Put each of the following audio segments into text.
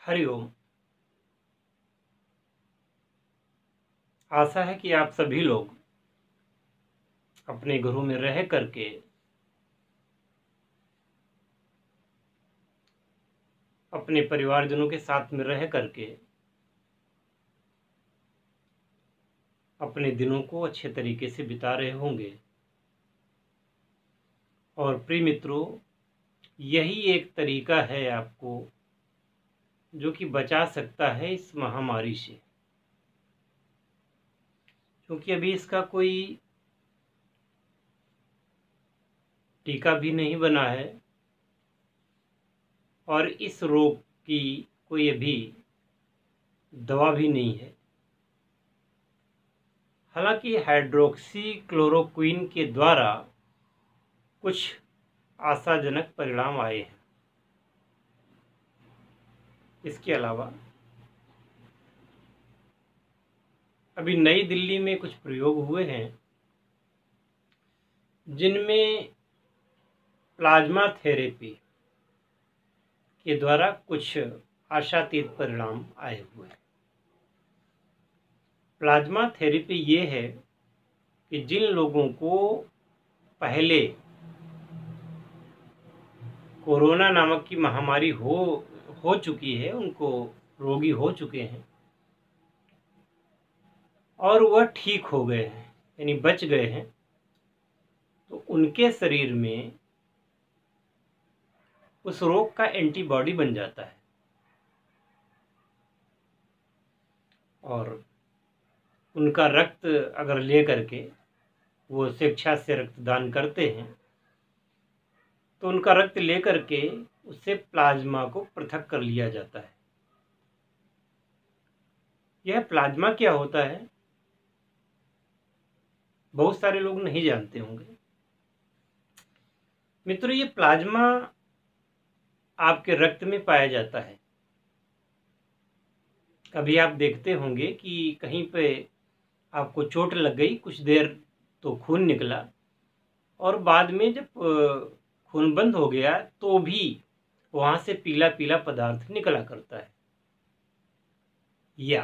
हरिओम। आशा है कि आप सभी लोग अपने घरों में रह करके अपने परिवारजनों के साथ में रह करके अपने दिनों को अच्छे तरीके से बिता रहे होंगे। और प्रिय मित्रों, यही एक तरीका है आपको जो कि बचा सकता है इस महामारी से, क्योंकि अभी इसका कोई टीका भी नहीं बना है और इस रोग की कोई अभी दवा भी नहीं है। हालांकि हाइड्रोक्सी क्लोरोक्विन के द्वारा कुछ आशाजनक परिणाम आए हैं। इसके अलावा अभी नई दिल्ली में कुछ प्रयोग हुए हैं जिनमें प्लाज्मा थेरेपी के द्वारा कुछ आशातीत परिणाम आए हुए हैं। प्लाज्मा थेरेपी ये है कि जिन लोगों को पहले कोरोना नामक की महामारी हो चुकी है, उनको रोगी हो चुके हैं और वह ठीक हो गए हैं, यानी बच गए हैं, तो उनके शरीर में उस रोग का एंटीबॉडी बन जाता है और उनका रक्त अगर ले करके वो स्वेच्छा से रक्तदान करते हैं तो उनका रक्त ले करके उससे प्लाज्मा को पृथक कर लिया जाता है। यह प्लाज्मा क्या होता है बहुत सारे लोग नहीं जानते होंगे। मित्रों, ये प्लाज्मा आपके रक्त में पाया जाता है। कभी आप देखते होंगे कि कहीं पे आपको चोट लग गई, कुछ देर तो खून निकला और बाद में जब खून बंद हो गया तो भी वहां से पीला पीला पदार्थ निकला करता है। या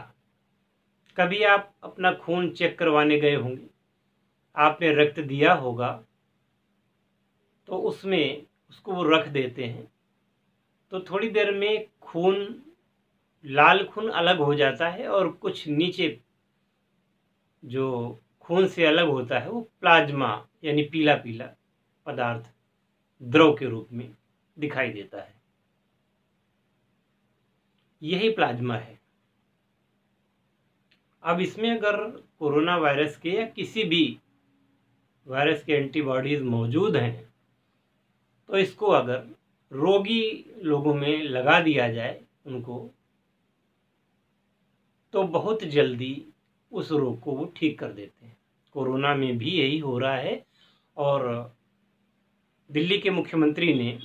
कभी आप अपना खून चेक करवाने गए होंगे, आपने रक्त दिया होगा तो उसमें उसको वो रख देते हैं, तो थोड़ी देर में लाल खून अलग हो जाता है और कुछ नीचे जो खून से अलग होता है वो प्लाज्मा यानी पीला पीला पदार्थ द्रव के रूप में दिखाई देता है। यही प्लाज्मा है। अब इसमें अगर कोरोना वायरस के या किसी भी वायरस के एंटीबॉडीज मौजूद हैं तो इसको अगर रोगी लोगों में लगा दिया जाए उनको, तो बहुत जल्दी उस रोग को वो ठीक कर देते हैं। कोरोना में भी यही हो रहा है और दिल्ली के मुख्यमंत्री ने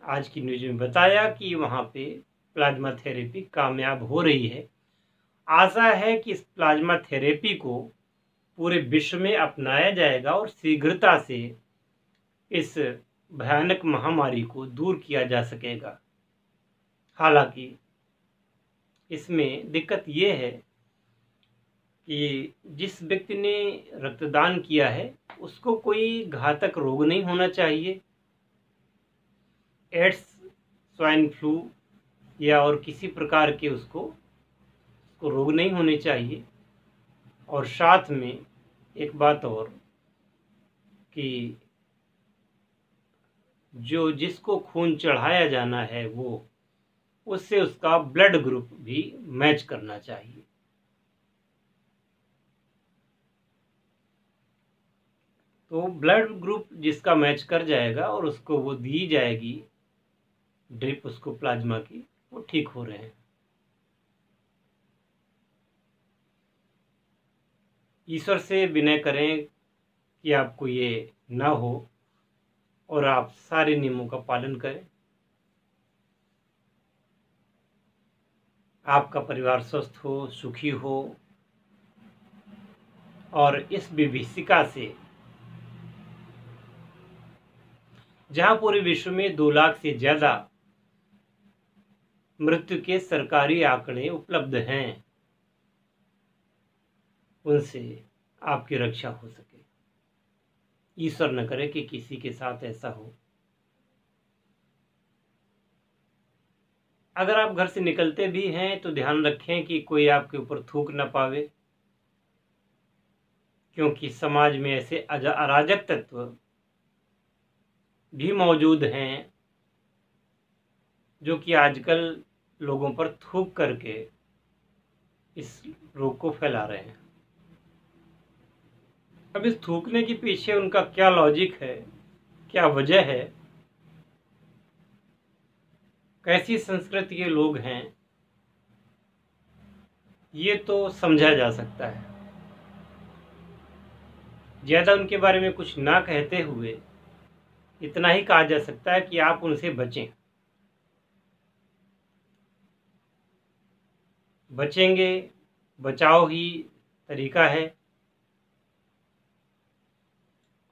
आज की न्यूज में बताया कि वहाँ पे प्लाज्मा थेरेपी कामयाब हो रही है। आशा है कि इस प्लाज्मा थेरेपी को पूरे विश्व में अपनाया जाएगा और शीघ्रता से इस भयानक महामारी को दूर किया जा सकेगा। हालांकि इसमें दिक्कत ये है कि जिस व्यक्ति ने रक्तदान किया है उसको कोई घातक रोग नहीं होना चाहिए, एड्स, स्वाइन फ्लू या और किसी प्रकार के उसको रोग नहीं होने चाहिए। और साथ में एक बात और कि जो जिसको खून चढ़ाया जाना है वो उससे उसका ब्लड ग्रुप भी मैच करना चाहिए। तो ब्लड ग्रुप जिसका मैच कर जाएगा और उसको वो दी जाएगी ड्रिप उसको प्लाज्मा की, वो ठीक हो रहे हैं। ईश्वर से विनय करें कि आपको ये ना हो और आप सारे नियमों का पालन करें, आपका परिवार स्वस्थ हो, सुखी हो और इस विभीषिका से, जहां पूरे विश्व में 2 लाख से ज्यादा मृत्यु के सरकारी आंकड़े उपलब्ध हैं, उनसे आपकी रक्षा हो सके। ईश्वर न करे कि किसी के साथ ऐसा हो। अगर आप घर से निकलते भी हैं तो ध्यान रखें कि कोई आपके ऊपर थूक न पावे, क्योंकि समाज में ऐसे अराजक तत्व भी मौजूद हैं जो कि आजकल लोगों पर थूक करके इस रोग को फैला रहे हैं। अब इस थूकने के पीछे उनका क्या लॉजिक है, क्या वजह है, कैसी संस्कृति के लोग हैं, ये तो समझा जा सकता है। ज़्यादा उनके बारे में कुछ ना कहते हुए इतना ही कहा जा सकता है कि आप उनसे बचें। बचेंगे, बचाव ही तरीका है।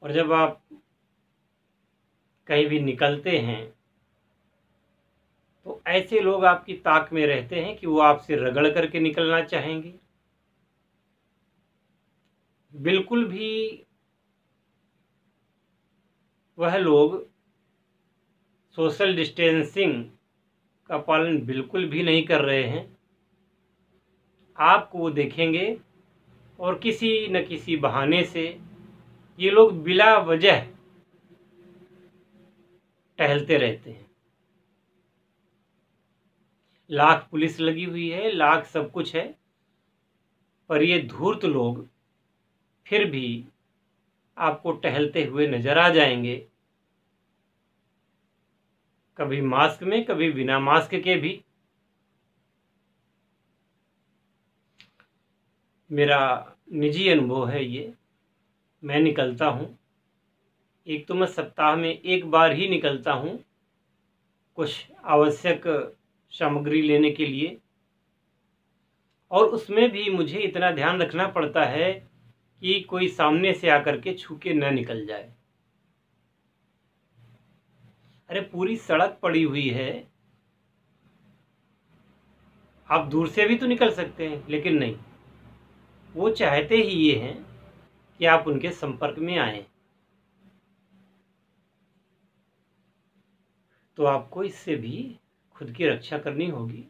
और जब आप कहीं भी निकलते हैं तो ऐसे लोग आपकी ताक में रहते हैं कि वो आपसे रगड़ करके निकलना चाहेंगे। बिल्कुल भी वह लोग सोशल डिस्टेंसिंग का पालन बिल्कुल भी नहीं कर रहे हैं। आपको वो देखेंगे और किसी न किसी बहाने से ये लोग बिला वजह टहलते रहते हैं। लाख पुलिस लगी हुई है, लाख सब कुछ है, पर ये धूर्त लोग फिर भी आपको टहलते हुए नजर आ जाएंगे, कभी मास्क में, कभी बिना मास्क के भी। मेरा निजी अनुभव है ये। मैं निकलता हूँ, एक तो मैं सप्ताह में एक बार ही निकलता हूँ कुछ आवश्यक सामग्री लेने के लिए, और उसमें भी मुझे इतना ध्यान रखना पड़ता है कि कोई सामने से आकर के छू के न निकल जाए। अरे पूरी सड़क पड़ी हुई है, आप दूर से भी तो निकल सकते हैं, लेकिन नहीं, वो चाहते ही ये हैं कि आप उनके संपर्क में आएं। तो आपको इससे भी खुद की रक्षा करनी होगी,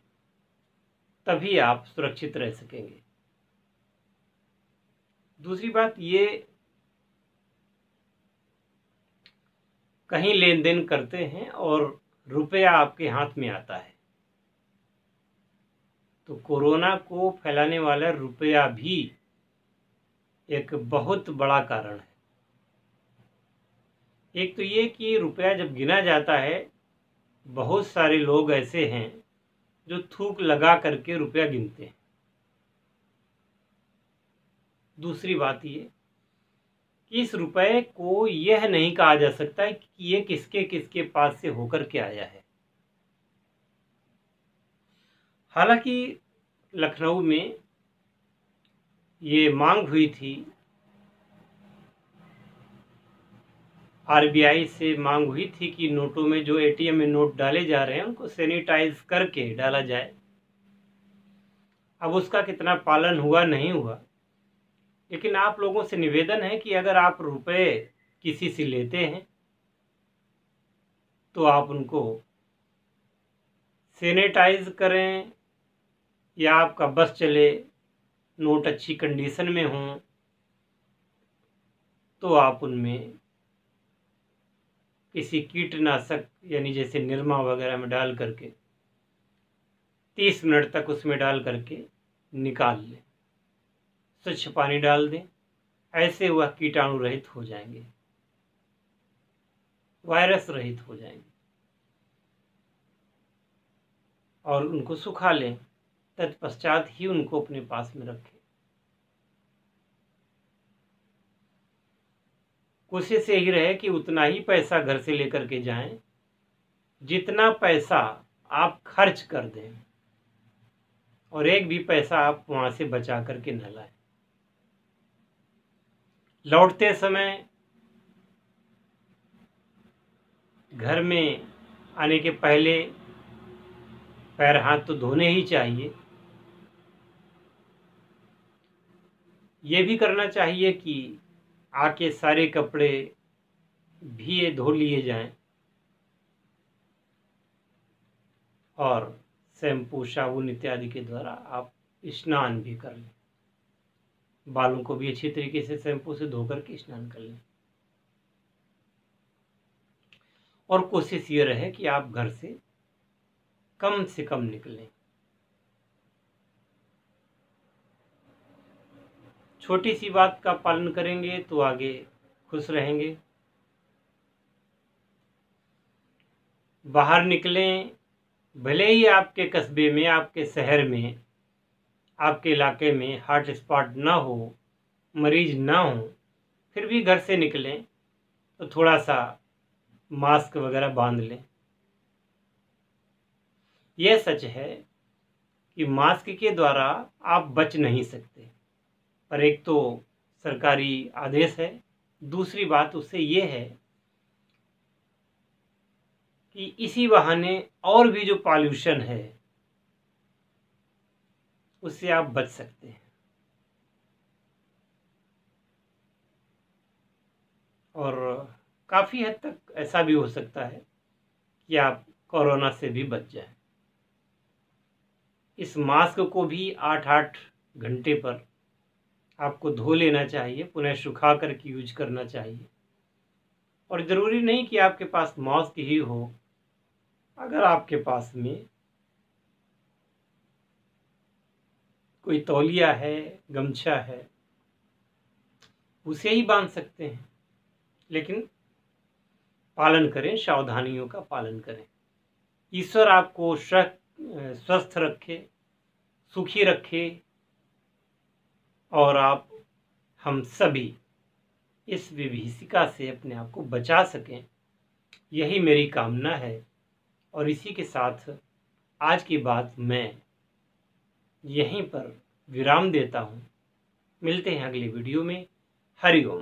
तभी आप सुरक्षित रह सकेंगे। दूसरी बात, ये कहीं लेन देन करते हैं और रुपया आपके हाथ में आता है, तो कोरोना को फैलाने वाला रुपया भी एक बहुत बड़ा कारण है। एक तो ये कि रुपया जब गिना जाता है, बहुत सारे लोग ऐसे हैं जो थूक लगा करके रुपया गिनते हैं। दूसरी बात ये कि इस रुपए को यह नहीं कहा जा सकता कि ये किसके किसके पास से होकर के आया है। हालांकि लखनऊ में ये मांग हुई थी, आरबीआई से मांग हुई थी कि नोटों में, जो एटीएम में नोट डाले जा रहे हैं, उनको सैनिटाइज करके डाला जाए। अब उसका कितना पालन हुआ नहीं हुआ, लेकिन आप लोगों से निवेदन है कि अगर आप रुपए किसी से लेते हैं तो आप उनको सैनिटाइज करें, या आपका बस चले, नोट अच्छी कंडीशन में हों, तो आप उनमें किसी कीटनाशक यानी जैसे निरमा वगैरह में डाल करके 30 मिनट तक उसमें डाल करके निकाल लें, स्वच्छ पानी डाल दें। ऐसे वह कीटाणु रहित हो जाएंगे, वायरस रहित हो जाएंगे। और उनको सुखा लें, तत्पश्चात ही उनको अपने पास में रखें। कोशिश यही रहे कि उतना ही पैसा घर से लेकर के जाएं जितना पैसा आप खर्च कर दें, और एक भी पैसा आप वहां से बचा करके न लाएं। लौटते समय घर में आने के पहले पैर हाथ तो धोने ही चाहिए। ये भी करना चाहिए कि आके सारे कपड़े भी ये धो लिए जाएं और शैम्पू साबुन इत्यादि के द्वारा आप स्नान भी कर लें। बालों को भी अच्छी तरीके से शैम्पू से धो करके स्नान कर लें। और कोशिश ये रहे कि आप घर से कम निकलें। छोटी सी बात का पालन करेंगे तो आगे खुश रहेंगे। बाहर निकलें, भले ही आपके कस्बे में, आपके शहर में, आपके इलाके में हॉटस्पॉट ना हो, मरीज ना हो, फिर भी घर से निकलें तो थोड़ा सा मास्क वगैरह बांध लें। यह सच है कि मास्क के द्वारा आप बच नहीं सकते, पर एक तो सरकारी आदेश है, दूसरी बात उससे ये है कि इसी बहाने और भी जो पॉल्यूशन है उससे आप बच सकते हैं और काफ़ी हद तक ऐसा भी हो सकता है कि आप कोरोना से भी बच जाएं। इस मास्क को भी 8-8 घंटे पर आपको धो लेना चाहिए, पुनः सुखा करके यूज करना चाहिए। और ज़रूरी नहीं कि आपके पास मास्क ही हो, अगर आपके पास में कोई तौलिया है, गमछा है, उसे ही बांध सकते हैं। लेकिन पालन करें, सावधानियों का पालन करें। ईश्वर आपको स्वस्थ रखे, सुखी रखे और आप हम सभी इस विभीषिका से अपने आप को बचा सकें, यही मेरी कामना है। और इसी के साथ आज की बात मैं यहीं पर विराम देता हूँ। मिलते हैं अगली वीडियो में। हरि ओम।